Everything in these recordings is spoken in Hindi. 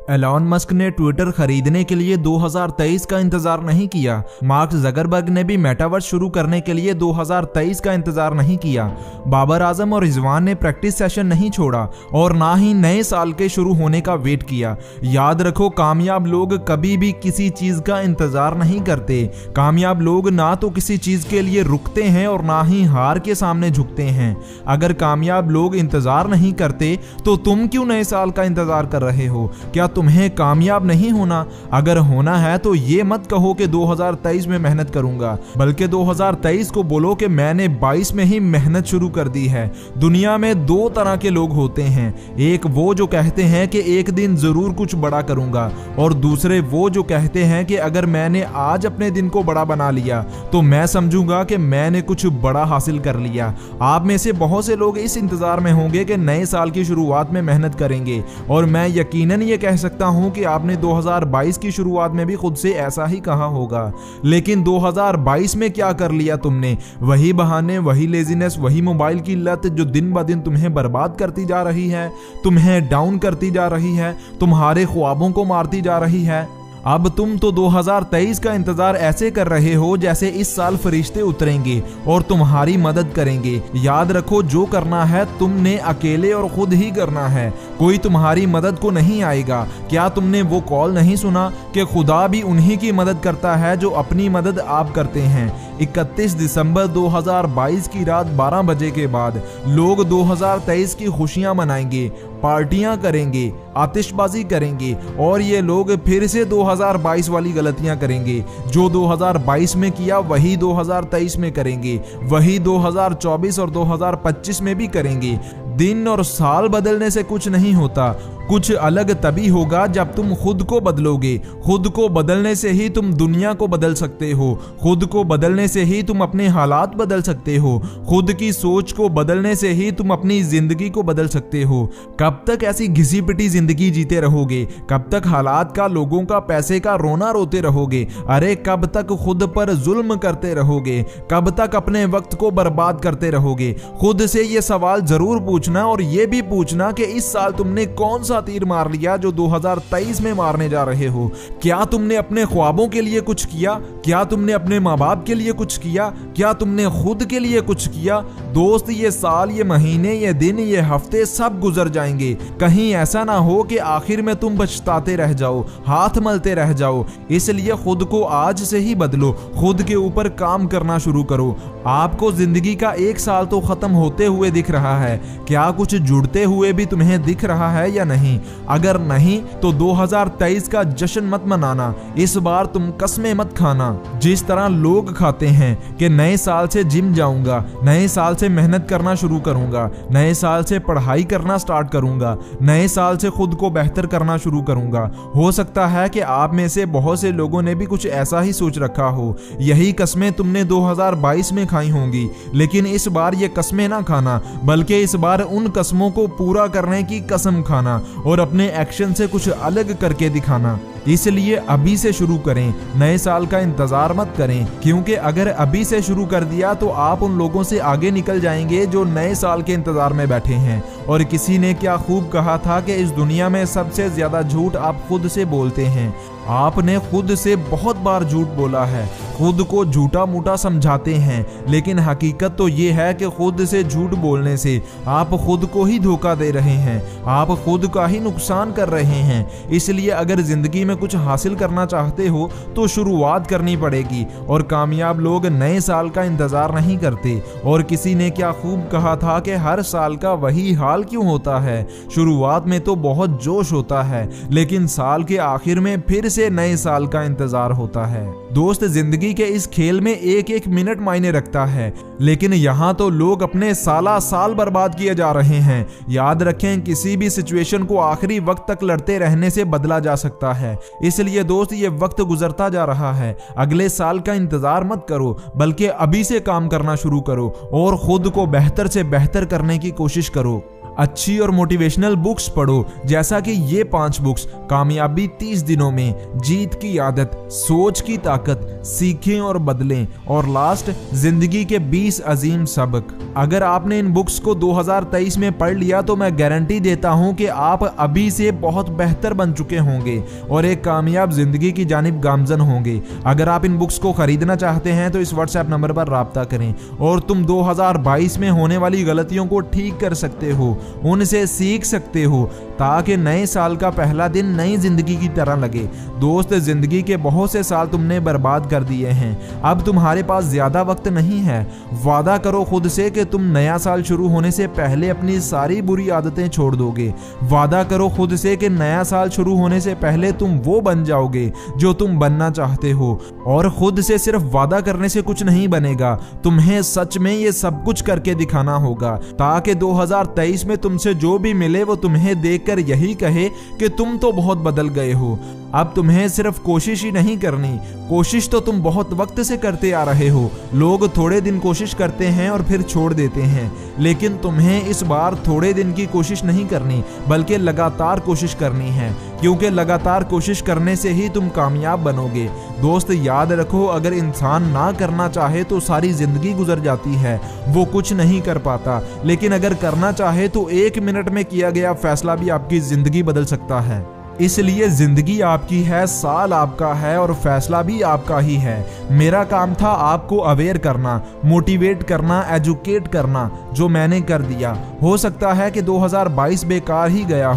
एलॉन मस्क ने ट्विटर खरीदने के लिए 2023 का इंतजार नहीं किया। मार्क जकरबर्ग ने भी मेटावर्स शुरू करने के लिए 2023 का इंतजार नहीं किया। बाबर आजम और रिजवान ने प्रैक्टिस सेशन नहीं छोड़ा और ना ही नए साल के शुरू होने का वेट किया। याद रखो, कामयाब लोग कभी भी किसी चीज का इंतजार नहीं करते। कामयाब लोग ना तो किसी चीज के लिए रुकते हैं और ना ही हार के सामने झुकते हैं। अगर कामयाब लोग इंतजार नहीं करते तो तुम क्यों नए साल का इंतजार कर रहे हो? क्या तुम्हें कामयाब नहीं होना? अगर होना है तो ये मत कहो कि 2023 में मेहनत करूंगा, बल्कि 2023 को बोलो कि मैंने 22 में ही मेहनत शुरू कर दी है। दुनिया में दो तरह के लोग होते हैं, एक वो जो कहते हैं कि एक दिन जरूर कुछ बड़ा करूंगा, और दूसरे वो जो कहते हैं कि अगर मैंने आज अपने दिन को बड़ा बना लिया तो मैं समझूंगा कि मैंने कुछ बड़ा हासिल कर लिया। आप में से बहुत से लोग इस इंतजार में होंगे कि नए साल की शुरुआत में मेहनत करेंगे, और मैं यकीनन ये कह सकता हूं कि आपने 2022 की शुरुआत में भी खुद से ऐसा ही कहा होगा। लेकिन 2022 में क्या कर लिया तुमने? वही बहाने, वही लेजीनेस, वही मोबाइल की लत जो दिन ब दिन तुम्हें बर्बाद करती जा रही है, तुम्हें डाउन करती जा रही है, तुम्हारे ख्वाबों को मारती जा रही है। अब तुम तो 2023 का इंतजार ऐसे कर रहे हो जैसे इस साल फरिश्ते उतरेंगे और तुम्हारी मदद करेंगे। याद रखो, जो करना है तुमने अकेले और खुद ही करना है, कोई तुम्हारी मदद को नहीं आएगा। क्या तुमने वो कॉल नहीं सुना कि खुदा भी उन्हीं की मदद करता है जो अपनी मदद आप करते हैं? 31 दिसंबर 2022 की रात 12 बजे के बाद लोग 2023 की खुशियां मनाएंगे, पार्टियां करेंगे, आतिशबाजी करेंगे, और ये लोग फिर से 2022 वाली गलतियां करेंगे। जो 2022 में किया वही 2023 में करेंगे, वही 2024 और 2025 में भी करेंगे। दिन और साल बदलने से कुछ नहीं होता, कुछ अलग तभी होगा जब तुम खुद को बदलोगे। खुद को बदलने से ही तुम दुनिया को बदल सकते हो, खुद को बदलने से ही तुम अपने हालात बदल सकते हो, खुद की सोच को बदलने से ही तुम अपनी जिंदगी को बदल सकते हो। कब तक ऐसी घिसी पिटी जिंदगी जीते रहोगे? कब तक हालात का, लोगों का, पैसे का रोना रोते रहोगे? अरे कब तक खुद पर जुल्म करते रहोगे? कब तक अपने वक्त को बर्बाद करते रहोगे? खुद से ये सवाल जरूर पूछना, और ये भी पूछना कि इस साल तुमने कौन सा तीर मार लिया जो 2023 में मारने जा रहे हो। क्या तुमने अपने ख्वाबों के लिए कुछ किया? क्या तुमने अपने माँ बाप के लिए कुछ किया? क्या तुमने खुद के लिए कुछ किया? दोस्त, ये साल, ये महीने, ये दिन, ये हफ्ते सब गुजर जाएंगे। कहीं ऐसा ना हो कि आखिर में तुम पछताते रह जाओ, हाथ मलते रह जाओ। इसलिए खुद को आज से ही बदलो, खुद के ऊपर काम करना शुरू करो। आपको जिंदगी का एक साल तो खत्म होते हुए दिख रहा है, क्या कुछ जुड़ते हुए भी तुम्हें दिख रहा है या नहीं? अगर नहीं तो 2023 का जश्न मत मनाना। इस बार तुम कस्में मत खाना जिस तरह लोग खाते हैं कि नए साल से जिम जाऊंगा, नए साल से मेहनत करना शुरू करूंगा, नए साल से पढ़ाई करना स्टार्ट करूंगा, नए साल से खुद को बेहतर करना शुरू करूंगा। हो सकता है कि आप में से बहुत से लोगों ने भी कुछ ऐसा ही सोच रखा हो। यही कस्में तुमने 2022 में खाई होंगी, लेकिन इस बार ये कस्में ना खाना, बल्कि इस बार उन कस्मों को पूरा करने की कसम खाना और अपने एक्शन से कुछ अलग करके दिखाना। इसलिए अभी से शुरू करें, नए साल का इंतजार मत करें, क्योंकि अगर अभी से शुरू कर दिया तो आप उन लोगों से आगे निकल जाएंगे जो नए साल के इंतजार में बैठे हैं। और किसी ने क्या खूब कहा था कि इस दुनिया में सबसे ज्यादा झूठ आप खुद से बोलते हैं। आपने खुद से बहुत बार झूठ बोला है, खुद को झूठा मूठा समझाते हैं, लेकिन हकीकत तो ये है कि खुद से झूठ बोलने से आप खुद को ही धोखा दे रहे हैं, आप खुद का ही नुकसान कर रहे हैं। इसलिए अगर जिंदगी में कुछ हासिल करना चाहते हो तो शुरुआत करनी पड़ेगी, और कामयाब लोग नए साल का इंतजार नहीं करते। और किसी ने क्या खूब कहा था कि हर साल का वही हाल क्यों होता है? शुरुआत में तो बहुत जोश होता है, लेकिन साल के आखिर में फिर से नए साल का इंतजार होता है। दोस्त, जिंदगी के इस खेल में एक एक मिनट मायने रखता है, लेकिन यहाँ तो लोग अपने साला साल बर्बाद किए जा रहे हैं। याद रखें, किसी भी सिचुएशन को आखिरी वक्त तक लड़ते रहने से बदला जा सकता है। इसलिए दोस्त, ये वक्त गुजरता जा रहा है, अगले साल का इंतजार मत करो, बल्कि अभी से काम करना शुरू करो और खुद को बेहतर से बेहतर करने की कोशिश करो। अच्छी और मोटिवेशनल बुक्स पढ़ो, जैसा कि ये 5 बुक्स, कामयाबी 30 दिनों में, जीत की आदत, सोच की ताकत, सीखें और बदलें, और लास्ट जिंदगी के 20 अजीम सबक। अगर आपने इन बुक्स को 2023 में पढ़ लिया तो मैं गारंटी देता हूं कि आप अभी से बहुत बेहतर बन चुके होंगे और एक कामयाब जिंदगी की जानिब गामजन होंगे। अगर आप इन बुक्स को खरीदना चाहते हैं तो इस व्हाट्सएप नंबर पर राब्ता करें और तुम 2022 में होने वाली गलतियों को ठीक कर सकते हो, उनसे सीख सकते हो, ताकि नए साल का पहला दिन नई जिंदगी की तरह लगे। दोस्त, जिंदगी के बहुत से साल तुमने बर्बाद कर दिए हैं, अब तुम्हारे पास ज्यादा वक्त नहीं है। वादा करो खुद से कि तुम नया साल शुरू होने से पहले अपनी सारी बुरी आदतें छोड़ दोगे। वादा करो खुद से कि नया साल शुरू होने से पहले तुम वो बन जाओगे जो तुम बनना चाहते हो। और खुद से सिर्फ वादा करने से कुछ नहीं बनेगा, तुम्हें सच में ये सब कुछ करके दिखाना होगा, ताकि 2023 में तुमसे जो भी मिले वो तुम्हें देखकर यही कहे कि तुम तो बहुत बदल गए हो। अब तुम्हें सिर्फ कोशिश ही नहीं करनी, कोशिश तो तुम बहुत वक्त से करते आ रहे हो। लोग थोड़े दिन कोशिश करते हैं और फिर छोड़ देते हैं, लेकिन तुम्हें इस बार थोड़े दिन की कोशिश नहीं करनी, बल्कि लगातार कोशिश करनी है, क्योंकि लगातार कोशिश करने से ही तुम कामयाब बनोगे। दोस्त, याद रखो, अगर इंसान ना करना चाहे तो सारी जिंदगी गुजर जाती है, वो कुछ नहीं कर पाता। लेकिन अगर करना चाहे तो 1 मिनट में किया गया फैसला भी आपकी जिंदगी बदल सकता है। इसलिए जिंदगी आपकी है, साल आपका है और फैसला भी आपका ही है। मेरा काम था आपको अवेयर करना, मोटिवेट करना, एजुकेट करना, जो मैंने कर दिया। हो सकता है कि 2022 बेकार ही गया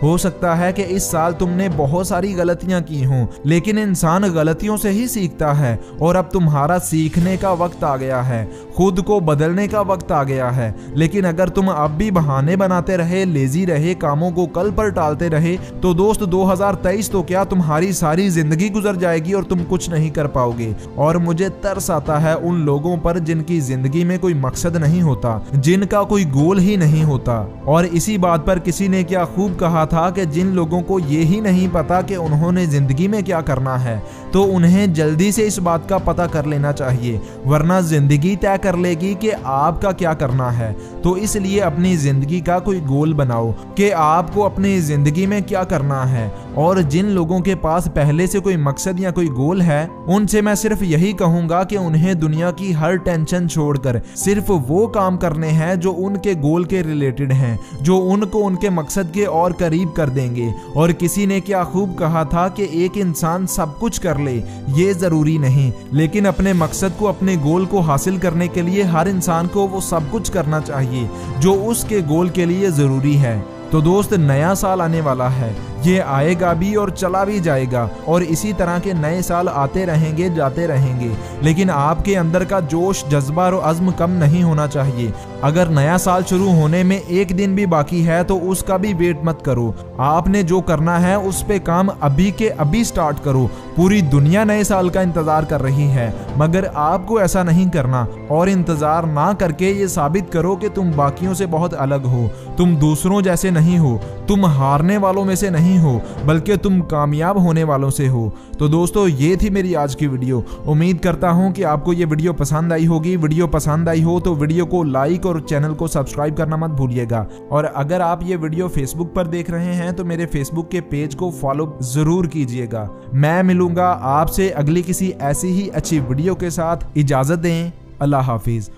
हो सकता है कि इस साल तुमने बहुत सारी गलतियां की हों, लेकिन इंसान गलतियों से ही सीखता है और अब तुम्हारा सीखने का वक्त आ गया है, खुद को बदलने का वक्त आ गया है। लेकिन अगर तुम अब भी बहाने बनाते रहे, लेजी रहे, कामों को कल पर टालते रहे, तो दोस्त 2023 तो क्या, तुम्हारी सारी जिंदगी गुजर जाएगी और तुम कुछ नहीं कर पाओगे। और मुझे तरस आता है उन लोगों पर जिनकी जिंदगी में कोई मकसद नहीं होता, जिनका कोई गोल ही नहीं होता। और इसी बात पर किसी ने क्या खूब कहा था कि जिन लोगों को ये ही नहीं पता कि उन्होंने जिंदगी में क्या करना है, तो उन्हें जल्दी से इस बात का पता कर लेना चाहिए, वरना जिंदगी तय कर लेगी कि आपका क्या करना है। तो इसलिए अपनी जिंदगी का कोई गोल बनाओ कि आपको अपनी जिंदगी में क्या करना है। और जिन लोगों के पास पहले से कोई मकसद या कोई गोल है, उनसे मैं सिर्फ यही कहूंगा कि उन्हें दुनिया की हर टेंशन छोड़कर सिर्फ वो काम करने हैं जो उनके गोल के रिलेटेड हैं, जो उनको उनके मकसद के और करीब कर देंगे। और किसी ने क्या खूब कहा था कि एक इंसान सब कुछ कर ले, ये जरूरी नहीं, लेकिन अपने मकसद को, अपने गोल को हासिल करने के लिए हर इंसान को वो सब कुछ करना चाहिए जो उसके गोल के लिए जरूरी है। तो दोस्त, नया साल आने वाला है, ये आएगा भी और चला भी जाएगा, और इसी तरह के नए साल आते रहेंगे, जाते रहेंगे, लेकिन आपके अंदर का जोश, जज्बा और अज़्म कम नहीं होना चाहिए। अगर नया साल शुरू होने में 1 दिन भी बाकी है तो उसका भी वेट मत करो। आपने जो करना है उस पे काम अभी के अभी स्टार्ट करो। पूरी दुनिया नए साल का इंतजार कर रही है, मगर आपको ऐसा नहीं करना, और इंतजार ना करके ये साबित करो कि तुम बाकियों से बहुत अलग हो, तुम दूसरों जैसे नहीं हो, तुम हारने वालों में से नहीं हो, बल्कि तुम कामयाब होने वालों से हो। तो दोस्तों, ये थी मेरी आज की वीडियो। उम्मीद करता हूं कि आपको ये वीडियो पसंद आई होगी। वीडियो पसंद आई हो तो वीडियो को लाइक और चैनल को सब्सक्राइब करना मत भूलिएगा। और अगर आप ये वीडियो फेसबुक पर देख रहे हैं तो मेरे फेसबुक के पेज को फॉलो जरूर कीजिएगा। मैं मिलूंगा आपसे अगली किसी ऐसी ही अच्छी वीडियो के साथ। इजाजत दें, अल्लाह हाफिज।